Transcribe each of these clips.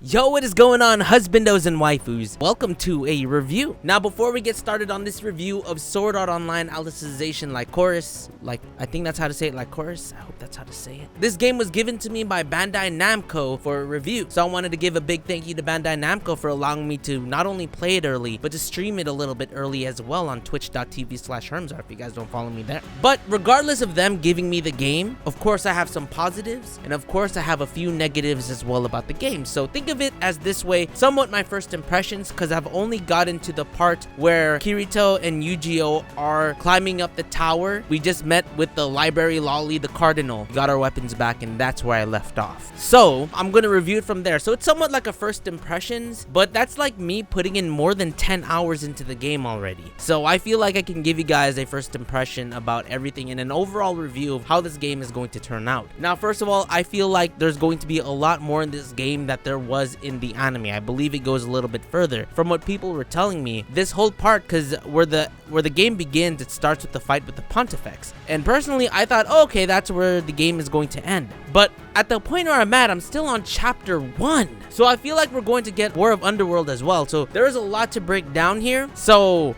Yo, what is going on, husbandos and waifus? Welcome to a review. Now, before we get started on this review of Sword Art Online Alicization Lycoris, I think that's how to say it, Lycoris. I hope that's how to say it. This game was given to me by Bandai Namco for a review. So I wanted to give a big thank you to Bandai Namco for allowing me to not only play it early, but to stream it a little bit early as well on twitch.tv/HERMSAUR if you guys don't follow me there. But regardless of them giving me the game, of course I have some positives, and of course I have a few negatives as well about the game. So think of it as this way, somewhat my first impressions, because I've only gotten to the part where Kirito and Yu-Gi-Oh are climbing up the tower. We just met with the library lolly, the cardinal, got our weapons back, and that's where I left off. So I'm gonna review it from there. So it's somewhat like a first impressions, but that's like me putting in more than 10 hours into the game already. So I feel like I can give you guys a first impression about everything and an overall review of how this game is going to turn out. Now, first of all, I feel like there's going to be a lot more in this game that there was in the anime. I believe it goes a little bit further from what people were telling me. This whole part, because where the game begins, it starts with the fight with the Pontifex, and personally I thought, oh, okay, that's where the game is going to end. But at the point where I'm at, I'm still on chapter 1, so I feel like we're going to get War of Underworld as well. So there is a lot to break down here. So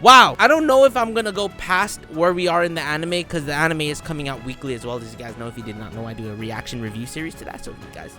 wow, I don't know if I'm gonna go past where we are in the anime, because the anime is coming out weekly as well. As you guys know, if you did not know, I do a reaction review series to that, so if you guys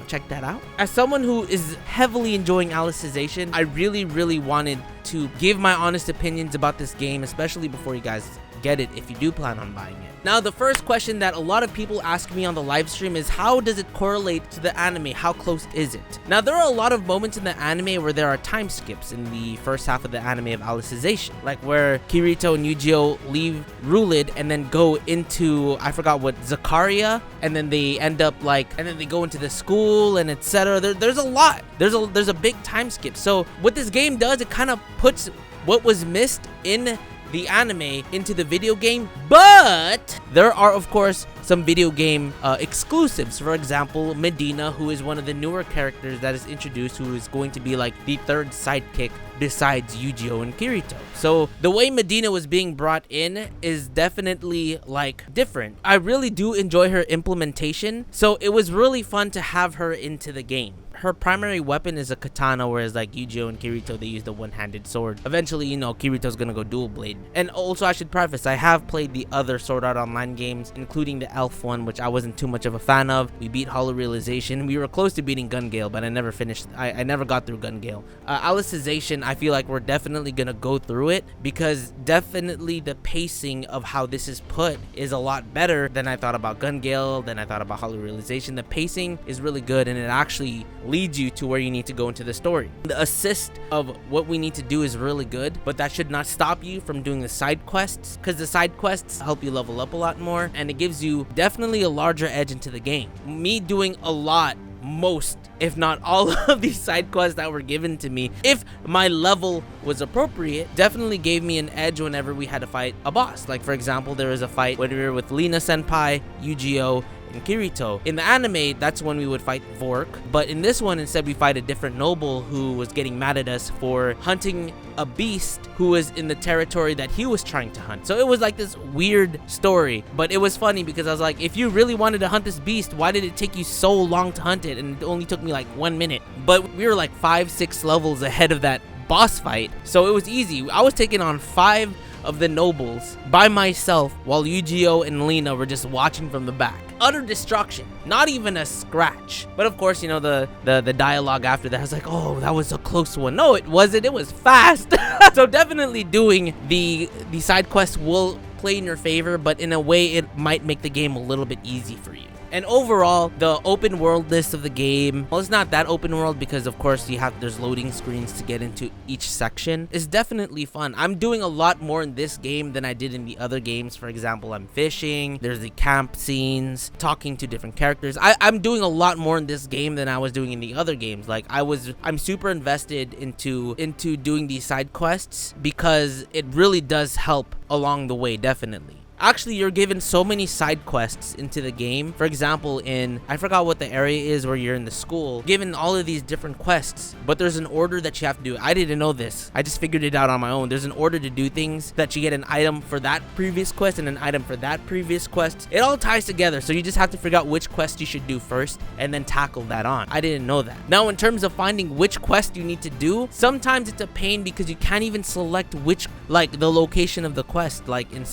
check that out. As someone who is heavily enjoying Alicization, I really wanted to give my honest opinions about this game, especially before you guys get it, if you do plan on buying it. Now, the first question that a lot of people ask me on the live stream is, how does it correlate to the anime? How close is it? Now, there are a lot of moments in the anime where there are time skips in the first half of the anime of Alicization, like where Kirito and Yu-Gi-Oh leave Rulid and then go into, I forgot what, Zakaria, and then they end up and then they go into the school and etc. There's a lot. There's a big time skip. So what this game does, it kind of puts what was missed in the anime into the video game, but there are of course some video game exclusives. For example, Medina, who is one of the newer characters that is introduced, who is going to be like the third sidekick besides Yu-Gi-Oh and Kirito. So the way Medina was being brought in is definitely like different. I really do enjoy her implementation, so it was really fun to have her into the game. Her primary weapon is a katana, whereas like Yu-Gi-Oh and Kirito, they use the one-handed sword. Eventually, you know, Kirito's gonna go dual blade. And also, I should preface, I have played the other Sword Art Online games, including the Elf one, which I wasn't too much of a fan of. We beat Hollow Realization. We were close to beating Gun Gale, but I never finished. I never got through Gun Gale. Alicization, I feel like we're definitely gonna go through it, because definitely the pacing of how this is put is a lot better than I thought about Gun Gale, than I thought about Hollow Realization. The pacing is really good, and it actually leads you to where you need to go into the story. The assist of what we need to do is really good, but that should not stop you from doing the side quests, because the side quests help you level up a lot more, and it gives you definitely a larger edge into the game. Me doing a lot, most if not all of these side quests that were given to me, if my level was appropriate, definitely gave me an edge whenever we had to fight a boss. Like for example, there was a fight when we were with Lina Senpai, Yu-Gi-Oh and Kirito. In the anime, that's when we would fight Vork, but in this one, instead we fight a different noble who was getting mad at us for hunting a beast who was in the territory that he was trying to hunt. So it was like this weird story, but it was funny because I was like, if you really wanted to hunt this beast, why did it take you so long to hunt it? And it only took me like 1 minute, but we were like 5-6 levels ahead of that boss fight, so it was easy. I was taking on 5 of the nobles by myself while Yu-Gi-Oh and Lina were just watching from the back. Utter destruction, not even a scratch. But of course, you know, the dialogue after that, I was like, oh, that was a close one. No, it wasn't. It was fast. So definitely doing the side quests will play in your favor, but in a way it might make the game a little bit easy for you. And overall, the open worldness of the game, well, it's not that open world because of course there's loading screens to get into each section. It's definitely fun. I'm doing a lot more in this game than I did in the other games. For example, I'm fishing, there's the camp scenes, talking to different characters. I'm doing a lot more in this game than I was doing in the other games. Like I'm super invested into doing these side quests because it really does help along the way, definitely. actually you're given so many side quests into the game. For example, I forgot what the area is where you're in the school, given all of these different quests, but there's an order that you have to do. I didn't know this. I just figured it out on my own. There's an order to do things, that you get an item for that previous quest and an item for that previous quest. It all ties together, so you just have to figure out which quest you should do first and then tackle that on. I didn't know that. Now, in terms of finding which quest you need to do, sometimes it's a pain because you can't even select which, like, the location of the quest. Like in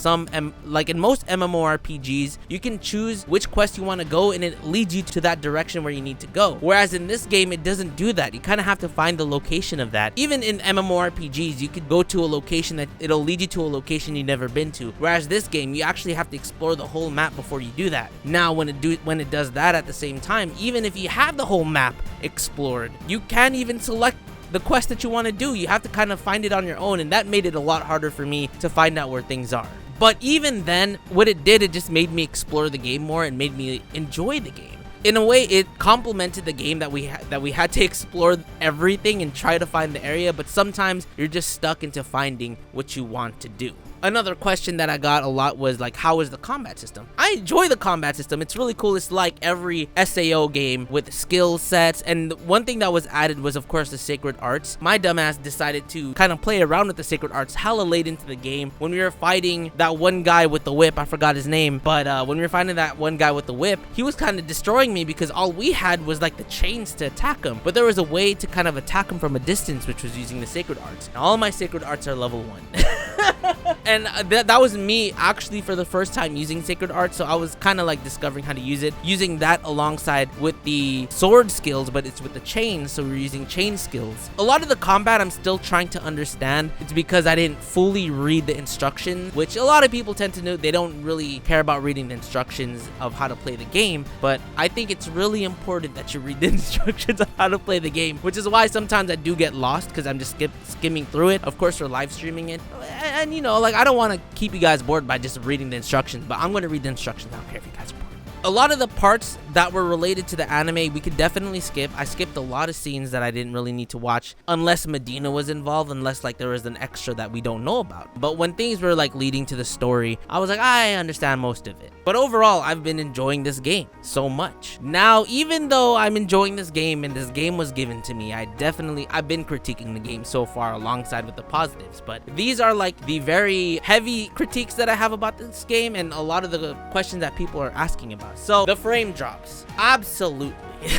most MMORPGs, you can choose which quest you want to go and it leads you to that direction where you need to go. Whereas in this game, it doesn't do that. You kind of have to find the location of that. Even in MMORPGs, you could go to a location that it'll lead you to a location you've never been to. Whereas this game, you actually have to explore the whole map before you do that. Now, when it does that at the same time, even if you have the whole map explored, you can't even select the quest that you want to do. You have to kind of find it on your own, and that made it a lot harder for me to find out where things are. But even then, what it did, it just made me explore the game more and made me enjoy the game. In a way, it complemented the game that we had to explore everything and try to find the area, but sometimes you're just stuck into finding what you want to do. Another question that I got a lot was like, how is the combat system? I enjoy the combat system. It's really cool. It's like every SAO game with skill sets. And one thing that was added was, of course, the sacred arts. My dumbass decided to kind of play around with the sacred arts hella late into the game. When we were fighting that one guy with the whip, I forgot his name, but when we were fighting that one guy with the whip, he was kind of destroying me because all we had was like the chains to attack him. But there was a way to kind of attack him from a distance, which was using the sacred arts. And all my sacred arts are level 1. And that was me actually for the first time using sacred art, so I was kind of like discovering how to use it, using that alongside with the sword skills, but it's with the chains, so we're using chain skills. A lot of the combat I'm still trying to understand. It's because I didn't fully read the instructions, which a lot of people tend to know. They don't really care about reading the instructions of how to play the game, but I think it's really important that you read the instructions of how to play the game, which is why sometimes I do get lost because I'm just skimming through it. Of course, we're live streaming it, and you know, like, I don't want to keep you guys bored by just reading the instructions, but I'm going to read the instructions. I don't care if you guys are bored. A lot of the parts that were related to the anime, we could definitely skip. I skipped a lot of scenes that I didn't really need to watch unless Medina was involved, unless like there was an extra that we don't know about. But when things were like leading to the story, I was like, I understand most of it. But overall, I've been enjoying this game so much. Now, even though I'm enjoying this game and this game was given to me, I've been critiquing the game so far alongside with the positives. But these are like the very heavy critiques that I have about this game and a lot of the questions that people are asking about. So the frame drops, absolutely.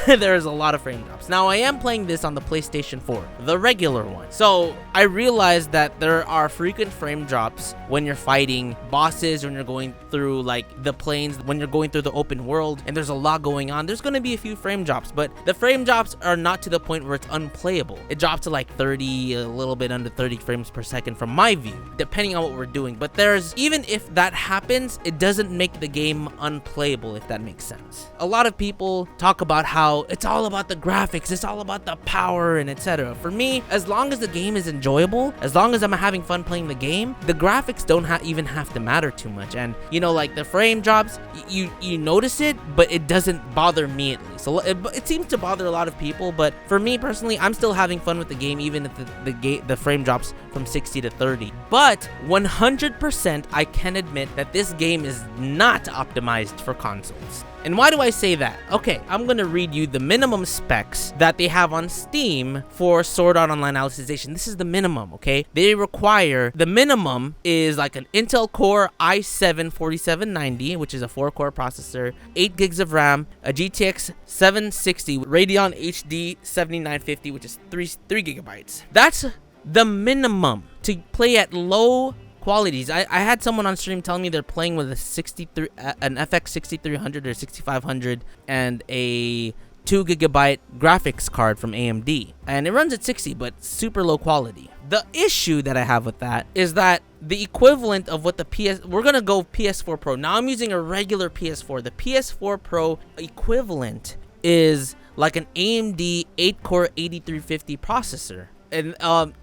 There's a lot of frame drops. Now, I am playing this on the PlayStation 4, the regular one. So I realized that there are frequent frame drops when you're fighting bosses, when you're going through like the plains, when you're going through the open world, and there's a lot going on. There's going to be a few frame drops, but the frame drops are not to the point where it's unplayable. It drops to like 30, a little bit under 30 frames per second from my view, depending on what we're doing. But even if that happens, it doesn't make the game unplayable, if that makes sense. A lot of people talk about how it's all about the graphics, it's all about the power and etc. For me, as long as the game is enjoyable, as long as I'm having fun playing the game, the graphics don't even have to matter too much. And you know, like the frame drops, you notice it, but it doesn't bother me at least. So it seems to bother a lot of people, but for me personally, I'm still having fun with the game even if the frame drops from 60 to 30. But 100% I can admit that this game is not optimized for consoles. And why do I say that? Okay, I'm gonna read you the minimum specs that they have on Steam for Sword Art Online Alicization. This is the minimum, okay? They require, the minimum is like an Intel Core i7-4790, which is a 4-core processor, 8 gigs of RAM, a GTX 760 Radeon HD 7950, which is 3 gigabytes. That's the minimum to play at low qualities. I had someone on stream telling me they're playing with an FX 6300 or 6500 and a 2 gigabyte graphics card from AMD, and it runs at 60 but super low quality. The issue that I have with that is that the equivalent of what we're gonna go PS4 Pro. Now I'm using a regular PS4. The PS4 Pro equivalent is like an AMD 8-core 8350 processor. And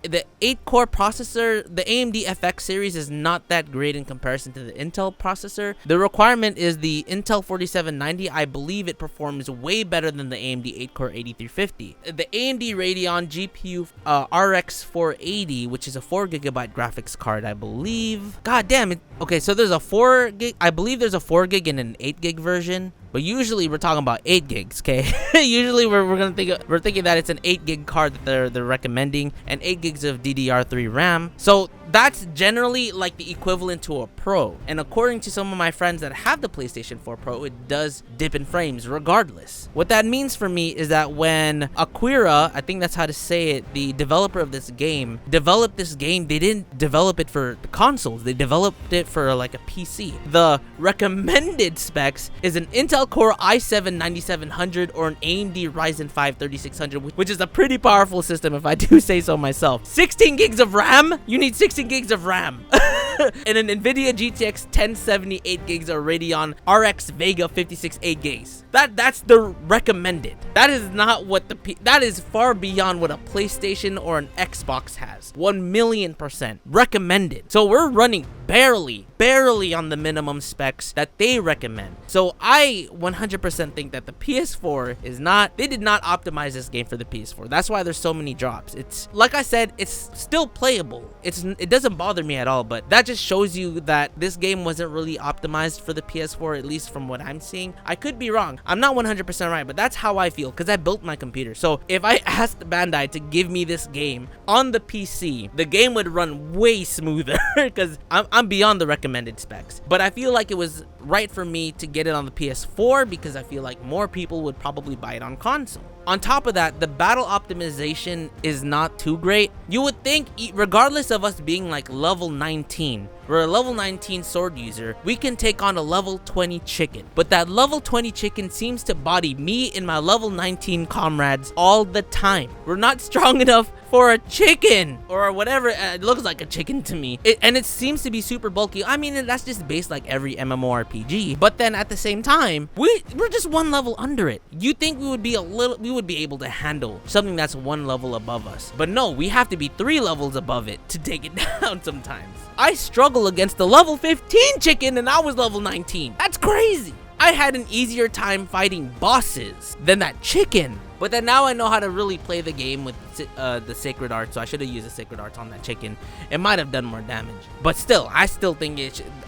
the 8-core processor, the AMD FX series is not that great in comparison to the Intel processor. The requirement is the Intel 4790. I believe it performs way better than the AMD 8-core 8350. The AMD Radeon GPU RX 480, which is a 4GB graphics card, I believe. God damn it. Okay, so there's a 4 gig. I believe there's a 4 gig and an 8 gig version. But usually we're talking about 8 gigs, okay? Usually we're thinking that it's an 8 gig card that they're recommending, and 8 gigs of DDR3 RAM. So that's generally like the equivalent to a Pro. And according to some of my friends that have the PlayStation 4 Pro, it does dip in frames regardless. What that means for me is that when Aqua, I think that's how to say it, the developer of this game, developed this game, they didn't develop it for the consoles. They developed it for like a PC. The recommended specs is an Intel Core i7-9700 or an AMD Ryzen 5 3600, which is a pretty powerful system if I do say so myself. 16 gigs of RAM? You need 16 gigs of RAM. And an NVIDIA GTX 1070 8 gigs or Radeon RX Vega 56 8 gigs. That's the recommended. That is not what that is far beyond what a PlayStation or an Xbox has. 1,000,000% recommended. So we're running barely on the minimum specs that they recommend. So I 100% think that the PS4 is not, they did not optimize this game for the PS4. That's why there's so many drops. It's like I said, it's still playable. It doesn't bother me at all, but that just shows you that this game wasn't really optimized for the PS4, at least from what I'm seeing. I could be wrong. I'm not 100% right, but that's how I feel because I built my computer. So if I asked Bandai to give me this game on the PC, the game would run way smoother because I'm beyond the recommended specs. But I feel like it was right for me to get it on the PS4 because I feel like more people would probably buy it on console. On top of that, the battle optimization is not too great. You would think, regardless of us being like level 19, we're a level 19 sword user, we can take on a level 20 chicken. But that level 20 chicken seems to body me and my level 19 comrades all the time. We're not strong enough for a chicken or whatever. It looks like a chicken to me. And it seems to be super bulky. I mean, that's just based like every MMORPG. But then at the same time, we're just one level under it. You think we would be able to handle something that's one level above us. But no, we have to be 3 levels above it to take it down sometimes. I struggle against the level 15 chicken and I was level 19. That's crazy. I had an easier time fighting bosses than that chicken. But then now I know how to really play the game with the Sacred Art, so I should have used the Sacred Arts on that chicken. It might have done more damage. But still, I still think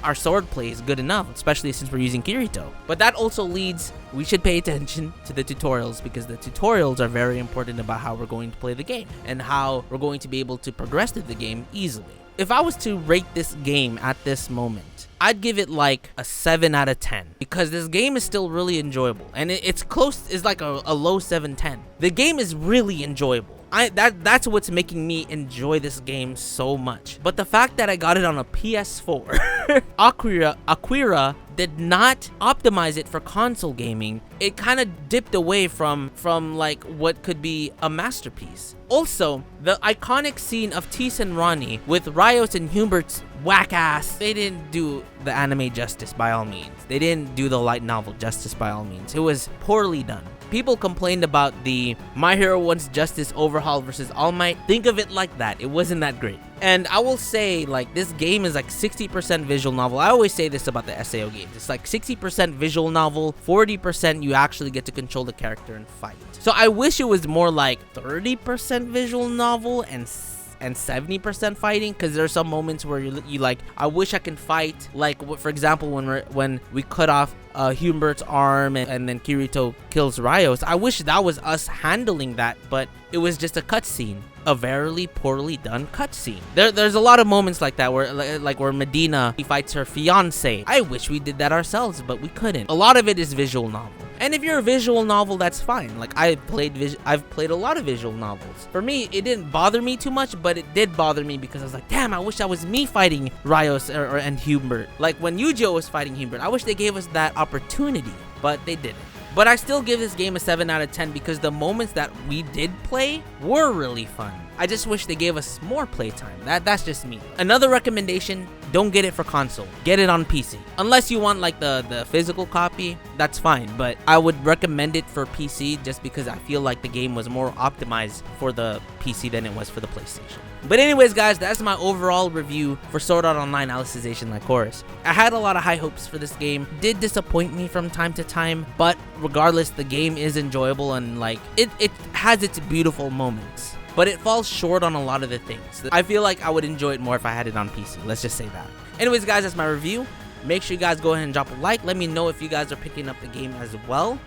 our sword play is good enough, especially since we're using Kirito. But that also leads, we should pay attention to the tutorials because the tutorials are very important about how we're going to play the game and how we're going to be able to progress through the game easily. If I was to rate this game at this moment, I'd give it like a 7 out of 10 because this game is still really enjoyable and it's close, it's like a low 7-10. The game is really enjoyable. That's what's making me enjoy this game so much. But the fact that I got it on a PS4, Aqua did not optimize it for console gaming. It kind of dipped away from like what could be a masterpiece. Also, the iconic scene of Tease and Ronnie with Rios and Humbert's whack ass, they didn't do the anime justice by all means. They didn't do the light novel justice by all means. It was poorly done. People complained about the My Hero Wants Justice overhaul versus All Might. Think of it like that. It wasn't that great. And I will say, like, this game is like 60% visual novel. I always say this about the SAO games. It's like 60% visual novel, 40% you actually get to control the character and fight. So I wish it was more like 30% visual novel and 70% fighting, because there are some moments where you like, I wish I can fight, like for example when we cut off Humbert's arm and then Kirito kills Rios. I wish that was us handling that, but it was just a cutscene, a very poorly done cutscene. There's a lot of moments like that where Medina fights her fiance. I wish we did that ourselves, but we couldn't. A lot of it is visual novel. And if you're a visual novel, that's fine. Like I've played a lot of visual novels. For me, it didn't bother me too much, but it did bother me because I was like, damn, I wish that was me fighting Rios and Humbert. Like when Yu-Gi-Oh was fighting Humbert, I wish they gave us that opportunity, but they didn't. But I still give this game a 7 out of 10 because the moments that we did play were really fun. I just wish they gave us more playtime. That's just me. Another recommendation, don't get it for console. Get it on PC. Unless you want like the physical copy, that's fine. But I would recommend it for PC just because I feel like the game was more optimized for the PC than it was for the PlayStation. But anyways, guys, that's my overall review for Sword Art Online Alicization Lycoris. I had a lot of high hopes for this game. Did disappoint me from time to time, but regardless, the game is enjoyable and like it has its beautiful moments. But it falls short on a lot of the things. I feel like I would enjoy it more if I had it on PC. Let's just say that. Anyways, guys, that's my review. Make sure you guys go ahead and drop a like. Let me know if you guys are picking up the game as well.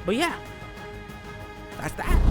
But yeah, that's that.